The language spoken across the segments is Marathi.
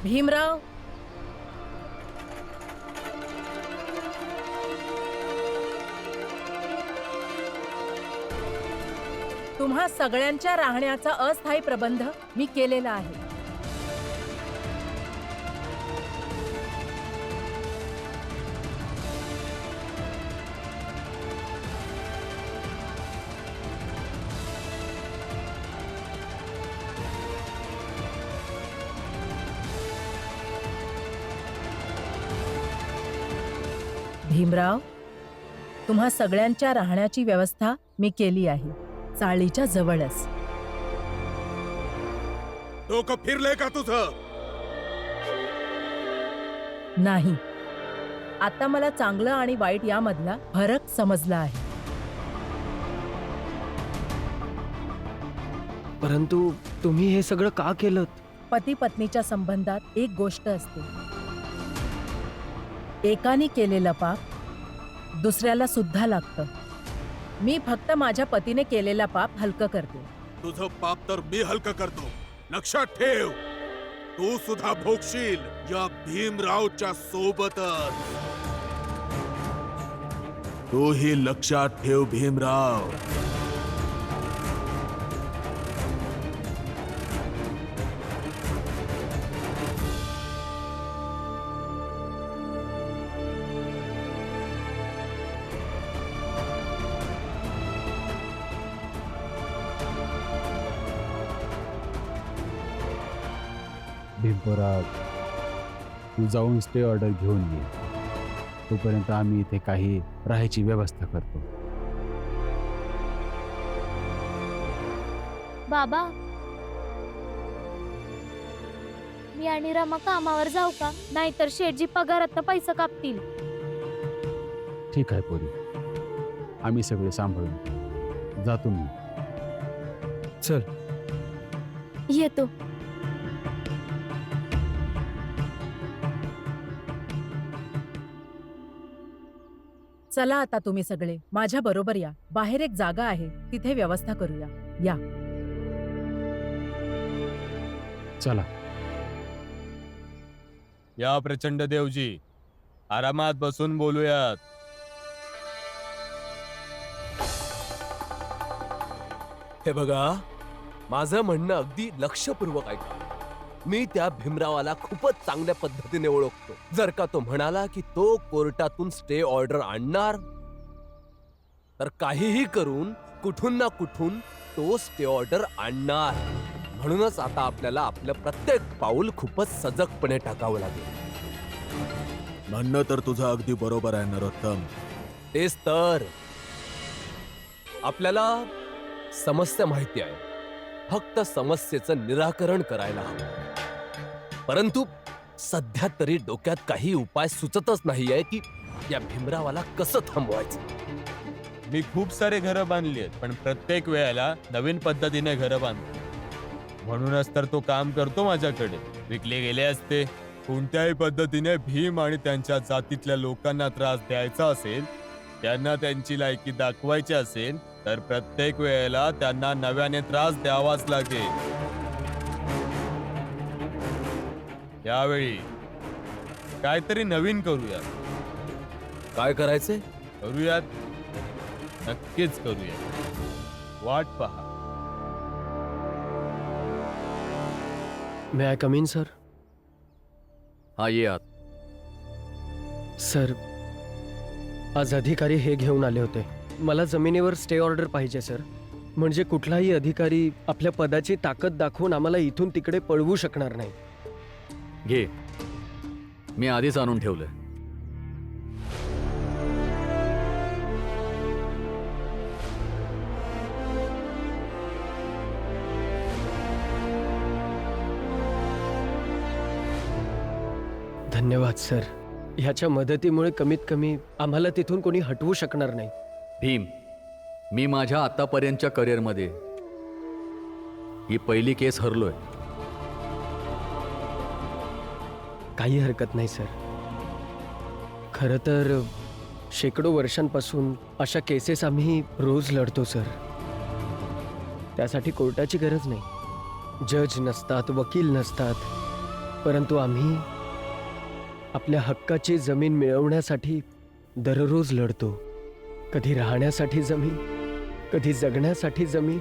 भीमराव, तुम्हा सगळ्यांच्या राहण्याचा अस्थायी प्रबंध मी केलेला आहे. भीमराव, तुम्हा सगळ्यांच्या राहण्याची व्यवस्था मी केली आहे, चाळीच्या जवळच. डोकं फिरलंय का तुझं? नाही, आता मला चांगलं आणि वाईट यामधला फरक समजला आहे. परंतु तुम्ही हे सगळं का केलं? पती पत्नीच्या संबंधात एक गोष्ट असते, एकाने केलेलं पाप दुसऱ्याला सुद्धा लागतं. मी फक्त माझ्या पतीने केलेला पाप हलकं करते. तुझं पाप तर मी हलकं करतो. लक्षात ठेव, तू सुद्धा भोगशील या भीमरावच्या सोबतच. तू ही लक्षात ठेव भीमराव. भीमराव, तू जाऊन स्टे ऑर्डर घेऊन ये. तोपर्यंत आम्ही इथे काही राहायची व्यवस्था करतो. बाबा, मी आणि रमा कामावर जाऊ का? नाहीतर शेठजी पगारात पैसा कापतील. ठीक आहे पोरी, आम्ही सगळे सांभाळून जातो. मी चल. येतो. चला आता तुम्ही सगळे माझ्या बरोबर या. बाहेर एक जागा आहे, तिथे व्यवस्था करूया. या. चला. या प्रचंड देवजी, आरामात बसून बोलूयात. हे बघा, माझं म्हणणं अगदी लक्षपूर्वक ऐका. मी त्या भीमरावाला खूपच चांगल्या पद्धतीने ओळखतो. जर का तो म्हणाला की तो कोर्टातून स्टे ऑर्डर आणणार, तर काहीही करून कुठून ना कुठून तो स्टे ऑर्डर आणणार. म्हणूनच आता आपल्याला आपलं प्रत्येक पाऊल खूपच सजगपणे टाकावं लागेल. म्हणणं तर तुझं अगदी बरोबर आहे नरोत्तम. तेच तर, आपल्याला समस्या माहिती आहे, फक्त समस्येचं निराकरण करायला हवं. परंतु सध्या तरी डोक्यात काही उपाय सुचतच नाहीये की या भीमरावाला कसं थांबवायचं. मी खूप सारे घरं बांधली आहेत, पण प्रत्येक वेळेला नवीन पद्धतीने घरं बांधतो. म्हणूनच तर तो काम करतो माझ्याकडे. विकले गेले असते. कोणत्याही पद्धतीने भीम आणि त्यांच्या जातीतल्या लोकांना त्रास द्यायचा असेल, त्यांना त्यांची लायकी दाखवायची असेल, तर प्रत्येक वेळेला त्यांना नव्याने त्रास द्यावाच लागेल. यावेळी काहीतरी नवीन करूयात. काय करायचंय? करूयात, नक्कीच करूयात. वाट पहा. मे आय कम इन सर? हा, ये आत. सर, आज अधिकारी हे घेऊन आले होते. मला जमिनीवर स्टे ऑर्डर पाहिजे सर. म्हणजे कुठलाही अधिकारी आपल्या पदाची ताकद दाखवून आम्हाला इथून तिकडे पळवू शकणार नाही. घे, मी आधीच आणून ठेवलंय. धन्यवाद सर. ह्याच्या मदतीमुळे कमीत कमी आम्हाला तिथून कोणी हटवू शकणार नाही. भीम, मी माझ्या आतापर्यंतच्या करिअरमध्ये ही पहिली केस हरलोय. काही हरकत नाही सर. खरं तर शेकडो वर्षांपासून अशा केसेस आम्ही रोज लढतो सर. त्यासाठी कोर्टाची गरज नाही. जज नसतात, वकील नसतात. परंतु आम्ही आपल्या हक्काची जमीन मिळवण्यासाठी दररोज लढतो. कधी राहण्यासाठी जमीन, कधी जगण्यासाठी जमीन,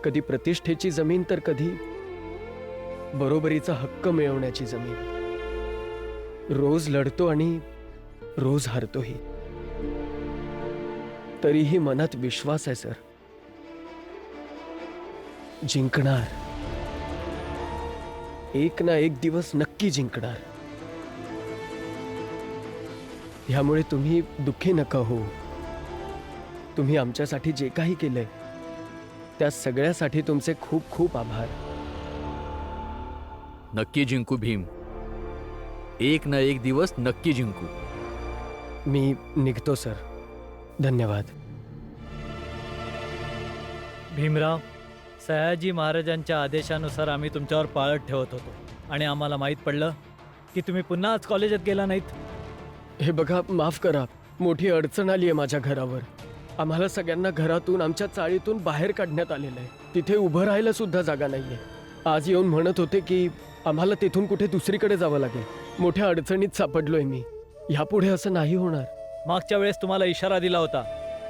कधी प्रतिष्ठेची जमीन, तर कधी बरोबरीचा हक्क मिळवण्याची जमीन. रोज लढतो आणि रोज हारतोही. तरीही मनात विश्वास आहे सर, जिंकणार. एक ना एक दिवस नक्की जिंकणार. ह्यामुळे तुम्ही दुःखी नका हो. तुम्ही आमच्यासाठी जे काही केलंय त्या सगळ्यासाठी तुमचे खूप खूप आभार. नक्की जिंकू भीम. एक ना एक दिवस नक्की जिंकू. मी निघतो सर. धन्यवाद. भीमराव, सयाजी महाराजांच्या आदेशानुसार आम्ही तुमच्यावर पाळत ठेवत होतो आणि आम्हाला माहीत पडलं की तुम्ही पुन्हा आज कॉलेजात गेला नाहीत. हे बघा, माफ करा, मोठी अडचण आली आहे माझ्या घरावर. आम्हाला सगळ्यांना घरातून, आमच्या चाळीतून बाहेर काढण्यात आलेलं आहे. तिथे उभं राहायला सुद्धा जागा नाहीये. आज येऊन म्हणत होते की आम्हाला तिथून कुठे दुसरीकडे जावं लागेल. मोठ्या अडचणीत सापडलोय मी. यापुढे असं नाही होणार. मागच्या वेळेस तुम्हाला इशारा दिला होता,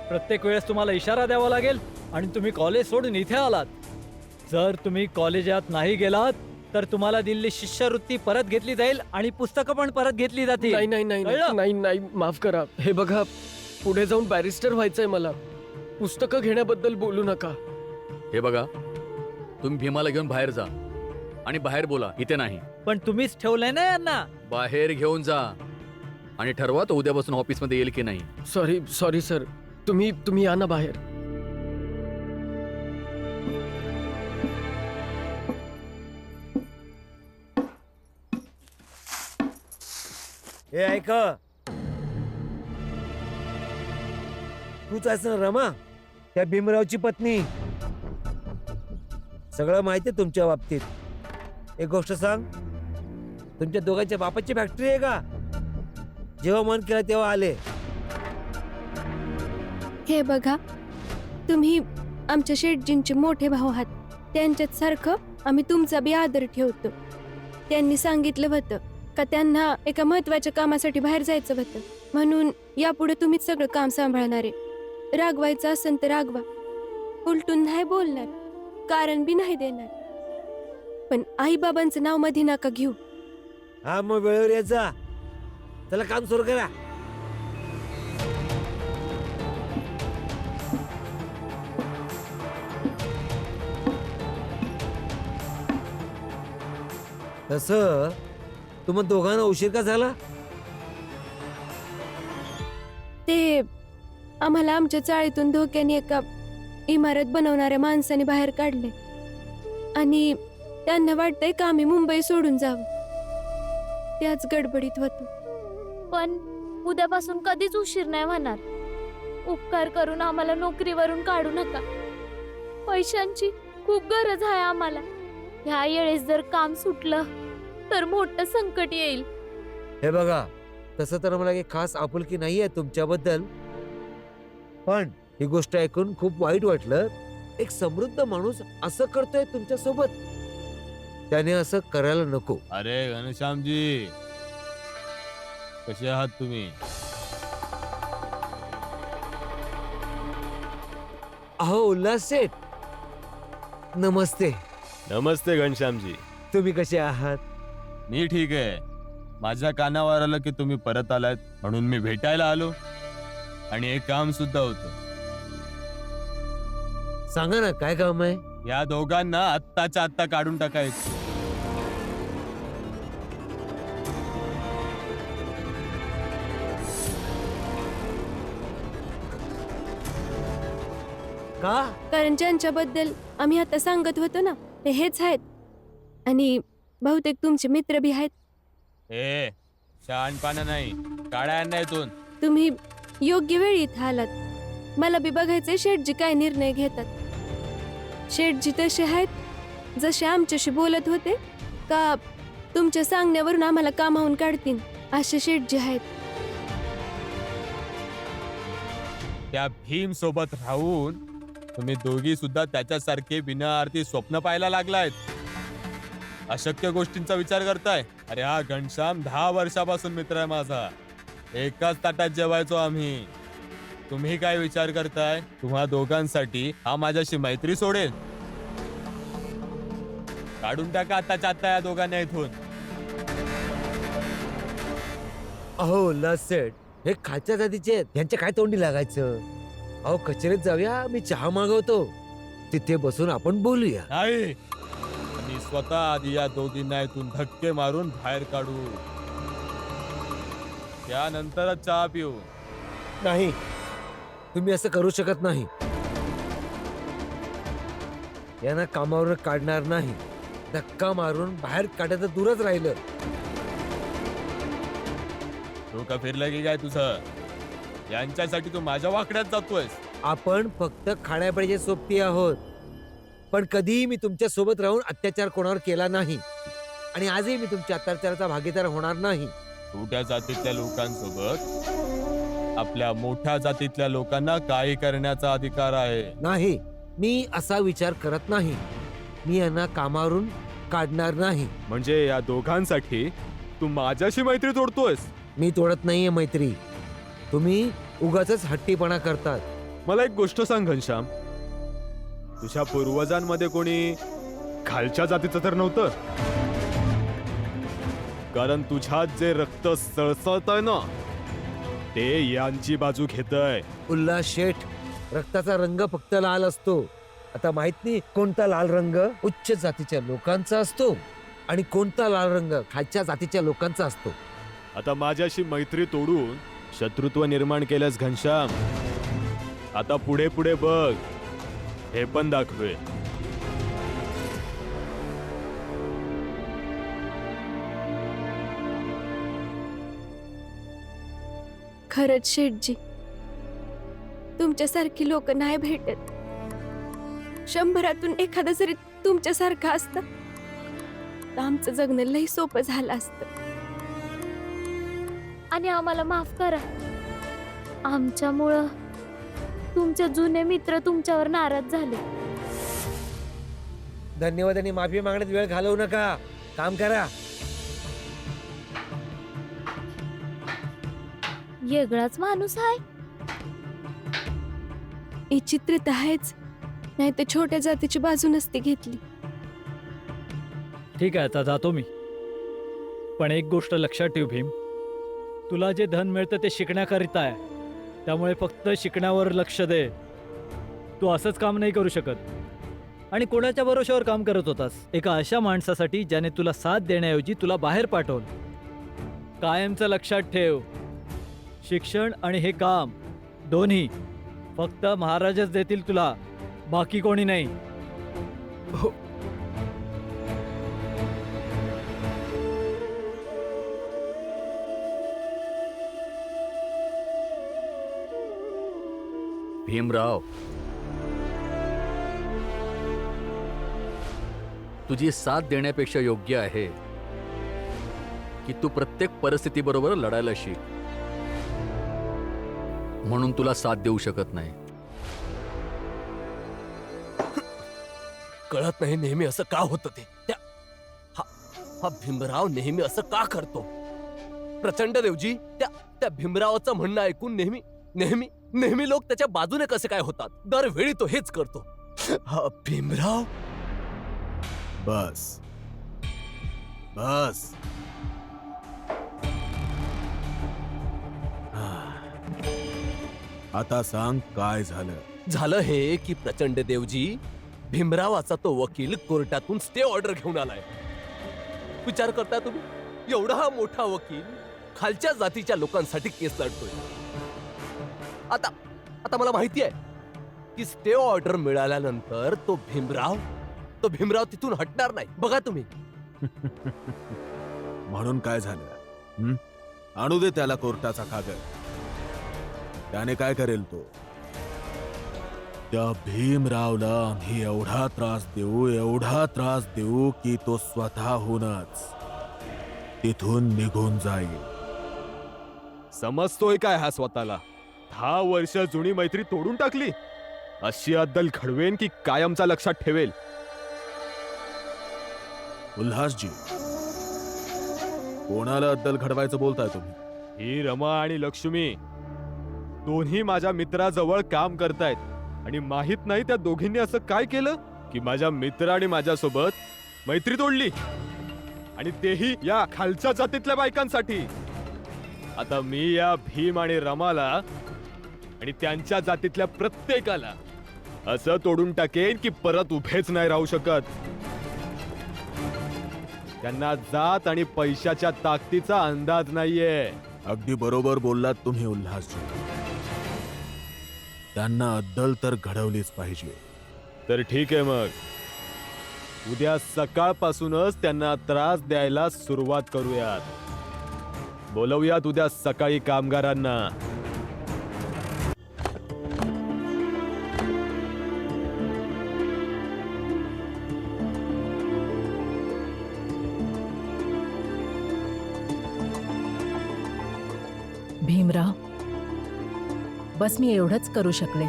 प्रत्येक वेळेस तुम्हाला इशारा द्यावा लागेल आणि तुम्ही कॉलेज सोडून इथे आलात. जर तुम्ही कॉलेजात नाही गेलात तर तुम्हाला दिलेली शिष्यवृत्ती परत घेतली जाईल आणि पुस्तकं पण परत घेतली जातील. नाही नाही नाही कळलं? नाही नाही, माफ करा. हे बघा, पुढे जाऊन बॅरिस्टर व्हायचंय मला. पुस्तकं घेण्याबद्दल बोलू नका. हे बघा, तुम्ही भीमाला घेऊन बाहेर जा आणि बाहेर बोला, इथे नाही. पण तुम्हीच ठेवलंय ना यांना. बाहेर घेऊन जा आणि ठरवा तो उद्यापासून ऑफिसमध्ये येईल की नाही. Sorry sir. तुम्ही या ना बाहेर. हे ऐक, तूच आहेस ना रमा, त्या भीमरावची पत्नी. सगळं माहितीये तुमच्या बाबतीत. एक गोष्ट सांग, तुमच्या दोघांच्या बापाची फॅक्टरी आहे का? जेव्हा मन केलं तेव्हा आले. हे बघा, तुम्ही आमच्या शेठजींचे मोठे भाऊ आहात. त्यांच्यात सारखं आम्ही तुमचा बी आदर ठेवतो. त्यांनी सांगितलं होतं का त्यांना एका महत्वाच्या कामासाठी बाहेर जायचं होतं, म्हणून यापुढे तुम्हीच सगळं काम सांभाळणार आहे. रागवायचं असेल तर रागवा, उलटून नाही बोलणार, कारण बी नाही देणार. पण आई बाबांचं नाव मध्ये नका घेऊ. हा, मग वेळेवर येत जा. चला, काम सुरू करा. तसं तुम्हाला दोघांना उशीर का झाला? ते आम्हाला आमच्या चाळीतून धोक्याने एका इमारत बनवणाऱ्या माणसाने बाहेर काढले आणि त्यांना वाटतंय का आम्ही मुंबई सोडून जावं. त्याच गडबडीत होतो. पण उद्यापासून कधीच उशीर नाही होणार. उपकार करून आम्हाला नोकरीवरून काढू नका. पैशांची खूप गरज आहे आम्हाला. ह्या वेळेस जर काम सुटलं तर मोठं संकट येईल. हे बघा, तसं तर मला काही खास आपुलकी नाहीये तुमच्याबद्दल, पण ही गोष्ट ऐकून खूप वाईट वाटलं. एक समृद्ध माणूस असं करतोय तुमच्या सोबत. त्याने असं करायला नको. अरे घनश्यामजी, कसे आहात तुम्ही? अहो उल्हास शेठ, नमस्ते. नमस्ते घनश्यामजी. तुम्ही कसे आहात? मी ठीक आहे. माझ्या कानावर आलं की तुम्ही परत आलात, म्हणून मी भेटायला आलो आणि एक काम सुद्धा होतं. सांगा ना, काय काम आहे? या दोघांना आत्ताच्या आत्ता काढून टाकायचं. का? कारण ज्यांच्याबद्दल आम्ही आता सांगत होतो ना, ते हेच आहेत आणि बहुतेक तुमचे मित्र बी आहेत. ए, शहाणपणा नाही, काढा यांना इथून. तुम्ही योग्य वेळी इथं आलात. मला बी बघायचंय शेठजी काय निर्णय घेतात. शेठजी तसे आहेत जसे आमच्याशी बोलत होते का तुमच्या सांगण्यावरून आम्हाला कामावून काढतील, असे शेठजी आहेत. त्या भीम सोबत राहून तुम्ही दोघी सुद्धा त्याच्यासारखे बिना अर्थी स्वप्न पाहायला लागलायत. अशक्य गोष्टींचा विचार करताय? अरे हा घनश्याम 10 वर्षापासून मित्र आहे माझा. एकाच ताटात जेवायचो आम्ही. तुम्ही काय विचार करताय? तुम्हा दोघांसाठी हा माझ्याशी मैत्री सोडेल? काढून टाका आताच्या आता या दोघांना इथून. अहो लसेट, हे खालच्या जातीचे आहेत, यांच्या काय तोंडी लागायचं? अहो कचेरीत जाऊया, मी चहा मागवतो, तिथे बसून आपण बोलूया. नाही, मी स्वतः आधी या दोघींना इथून धक्के मारून बाहेर काढू, त्यानंतरच चहा पिऊ. नाही, तुम्ही असं करू शकत नाही. यांना कामावर काढणार नाही. धक्का मारून बाहेर काढायचं दूरच राहिलं. डोकं फिरलं की काय तुझं? यांच्यासाठी तू माझ्या वाकड्यात जातोयस? आपण फक्त खाण्यापिण्याचे सोबती आहोत, पण कधीही मी तुमच्या सोबत राहून अत्याचार कोणावर केला नाही आणि आजही मी तुमच्या अत्याचाराचा भागीदार होणार नाही. छोट्या जातीतल्या लोकांसोबत आपल्या मोठ्या जातीतल्या लोकांना काही करण्याचा अधिकार आहे. नाही, मी असा विचार करत नाही. मी यांना कामावरून काढणार नाही. म्हणजे या दोघांसाठी तू माझ्याशी मैत्री तोडतोयस? मी तोडत नाहीये मैत्री. तुम्ही उगाचच हट्टीपणा करतात. मला एक गोष्ट सांग घनश्याम, तुझ्या पूर्वजांमध्ये कोणी खालच्या जातीचं तर नव्हतं? कारण तुझ्यात जे रक्त सळसळत आहे ना, ते यांची बाजू घेतय. उल्हास शेठ, रक्ताचा रंग फक्त लाल असतो. आता माहित नाही कोणता लाल रंग उच्च जातीच्या लोकांचा असतो आणि कोणता लाल रंग खालच्या जातीच्या लोकांचा असतो. आता माझ्याशी मैत्री तोडून शत्रुत्व निर्माण केलंस घनश्याम. आता पुढे पुढे बघ, हे पण दाखवे. खरंच शेठजी, तुमच्यासारखी लोक नाही भेटत. 100 एखादा जरी तुमच्यासारखा असतं तर आमचं जगणं लई सोपं झालं असतं. आणि आम्हाला माफ करा. आमच्यामुळं तुमचे जुने मित्र तुमच्यावर नाराज झाले. धन्यवाद आणि माफी मागण्यात वेळ घालवू नका. काम करा. वेगळाच माणूस आहे. विचित्र तर आहेच, नाही तर छोट्या जातीची बाजू नसती घेतली. ठीक आहे, आता जातो मी. पण एक गोष्ट लक्षात ठेव भीम, तुला जे धन मिळतं ते शिकण्याकरिता आहे, त्यामुळे फक्त शिकण्यावर लक्ष दे. तू असंच काम नाही करू शकत. आणि कोणाच्या भरोश्यावर काम करत होतास? एका अशा माणसासाठी ज्याने तुला साथ देण्याऐवजी तुला बाहेर पाठवलं. कायमचं लक्षात ठेव, शिक्षण आणि हे काम दोन्ही फक्त महाराजच देतील तुला, बाकी कोणी नाही. भीमराव, तुझी साथ देण्यापेक्षा योग्य आहे की तू प्रत्येक परिस्थितीबरोबर लढायला शिक. म्हणून तुला साथ देऊ शकत नाही. कळत नाही नेहमी असं का होतं ते. हा भीमराव नेहमी असं का करतो? प्रचंड देवजी, त्या भीमरावाचं म्हणणं ऐकून नेहमी नेहमी नेहमी लोक त्याच्या बाजूने कसे काय होतात? दरवेळी तो हेच करतो. हा भीमराव. बस बस. आता सांग काय झालं हे की प्रचंड देवजी, भीमरावाचा तो वकील कोर्टातून स्टे ऑर्डर घेऊन आलाय. विचार करता तुम्ही, एवढा हा मोठा वकील खालच्या जातीच्या लोकांसाठी केस लढतोय. आता मला माहिती आहे की स्टे ऑर्डर मिळाल्यानंतर तो भीमराव तिथून हटणार नाही. बघा तुम्ही. म्हणून काय झालं? आणू दे त्याला कोर्टाचा कागद. त्याने काय करेल तो? त्या भीमरावला आम्ही एवढा त्रास देऊ की तो स्वतःहूनच तिथून निघून जाईल. समजतोय काय हा स्वतःला? 10 वर्ष जुनी मैत्री तोडून टाकली. अशी अद्दल घडवेन की कायमचा लक्षात ठेवेल. उल्हासजी, कोणाला अद्दल घडवायचं बोलताय तुम्ही? ही रमा आणि लक्ष्मी दोन्ही माझ्या मित्राजवळ काम करतायत आणि माहित नाही त्या दोघींनी असं काय केलं की माझ्या मित्र आणि माझ्यासोबत मैत्री तोडली, आणि तेही या खालच्या जातीतल्या बायकांसाठी. आता मी या भीम आणि रमाला आणि त्यांच्या जातीतल्या प्रत्येकाला असं तोडून टाकेन की परत उभेच नाही राहू शकत. त्यांना जात आणि पैशाच्या ताकदीचा अंदाज नाहीये. अगदी बरोबर बोललात तुम्ही उल्हासजी. त्यांना अद्दल तर घडवलीच पाहिजे. तर ठीक आहे, मग उद्या सकाळपासूनच त्यांना त्रास द्यायला सुरुवात करूयात. बोलवूयात उद्या सकाळी कामगारांना. भीमराव, बस मी एवढंच करू शकले.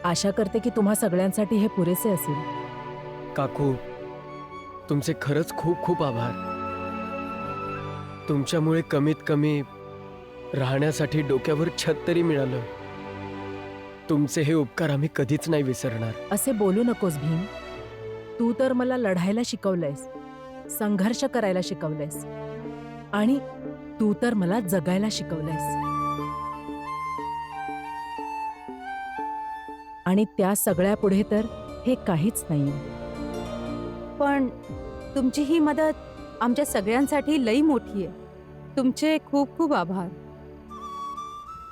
आशा करते की तुम्हा सगळ्यांसाठी हे पुरेसे असेल. काकू, तुमचे खरंच खूप खूप आभार. तुमच्यामुळे कमीत कमी राहण्यासाठी डोक्यावर छत तरी मिळालं. तुमचे हे उपकार आम्ही कधीच नाही विसरणार. असे बोलू नकोस भीम. तू तर मला लढायला शिकवलंयस, संघर्ष करायला शिकवलंयस, आणि तू तर मला जगायला शिकवलंयस. आणि त्या सगळ्या पुढे तर हे काहीच नाही. पण तुमची ही मदत आमच्या सगळ्यांसाठी लई मोठी आहे. तुमचे खूप खूप आभार.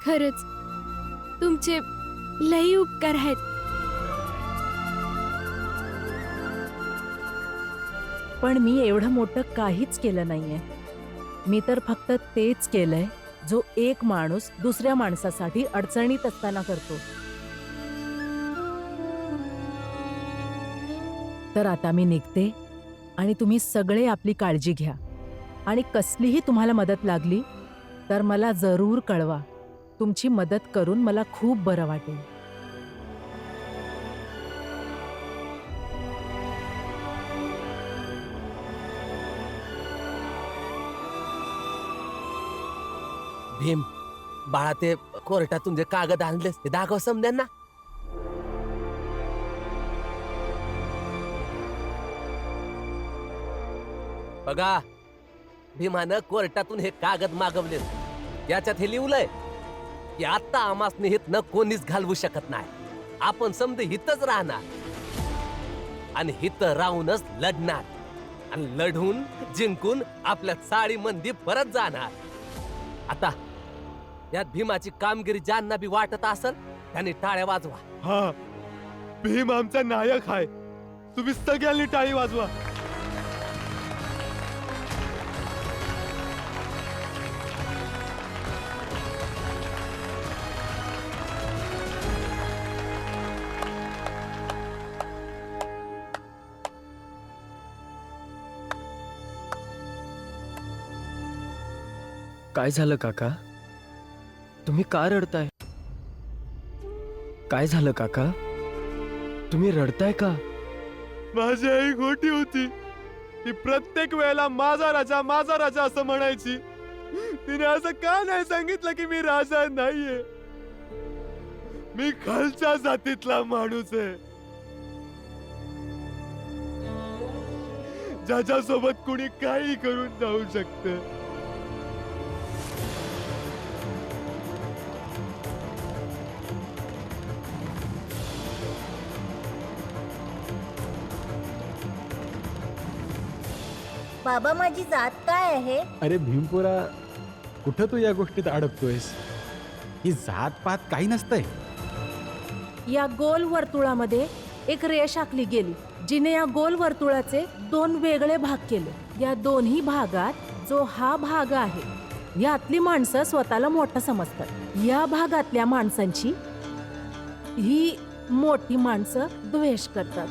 खरंच तुमचे लई उपकार आहेत. पण मी एवढं मोठं काहीच केलं नाहीये. मी तर फक्त तेच केलंय जो एक माणूस दुसऱ्या माणसासाठी अडचणीत असताना करतो. तर आता मी निघते, आणि तुम्ही सगळे आपली काळजी घ्या. आणि कसलीही तुम्हाला मदत लागली तर मला जरूर कळवा. तुमची मदत करून मला खूप बरं वाटेल. भीम, बाळा, ते कोर्टातून जे कागद आणलेस ते दाखव समद्यांना. बघा, भीमानं कोर्टातून हे कागद मागवले. याच्यात हे लिहिलंय की आता आमासने हितनं कोणीच घालवू शकत नाही. आपण समजे हितच राहणार आणि हित राहूनच लढणार, आणि लढून जिंकून आपल्या चाळी मंदी परत जाणार. आता यात भीमाची कामगिरी ज्यांना बी वाटत असेल त्यांनी टाळ्या वाजवा. हा, भीम आमचा नायक आहे. तुम्ही सगळ्यांनी टाळी वाजवा. काय झालं काका? तुम्ही का रडताय? काय झालं काका? तुम्ही रडताय का? माझी आई खोटी होती. ती प्रत्येक वेळेला माझा राजा असं म्हणायची. तिने असं का नाही सांगितलं की मी राजा नाहीये, मी खालच्या जातीतला माणूस आहे, ज्याच्यासोबत कुणी काही करून जाऊ शकतं. बाबा, माझी जात काय आहे? अरे भीमपुरा, कुठं तू या गोष्टीत अडकतोयस? ही जात पात काही नसतंय. या गोल वर्तुळामध्ये एक रेष आखली गेली, जिने या गोल वर्तुळाचे 2 वेगळे भाग केले. या दोन्ही भागात जो हा भाग आहे, यातली माणसं स्वतःला मोठं समजतात. या भागातल्या माणसांची ही मोठी माणसं द्वेष करतात.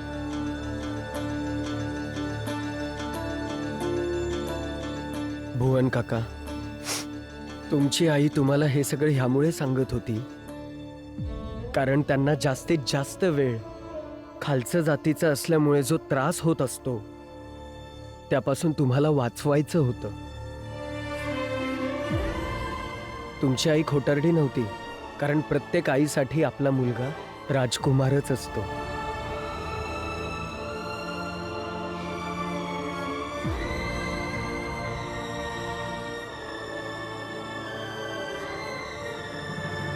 भुवन काका, तुमची आई तुम्हाला हे सगळं ह्यामुळे सांगत होती कारण त्यांना जास्तीत जास्त वेळ खालचं जातीचं असल्यामुळे जो त्रास होत असतो त्यापासून तुम्हाला वाचवायचं होतं. तुमची आई खोटारडी नव्हती, कारण प्रत्येक आईसाठी आपला मुलगा राजकुमारच असतो.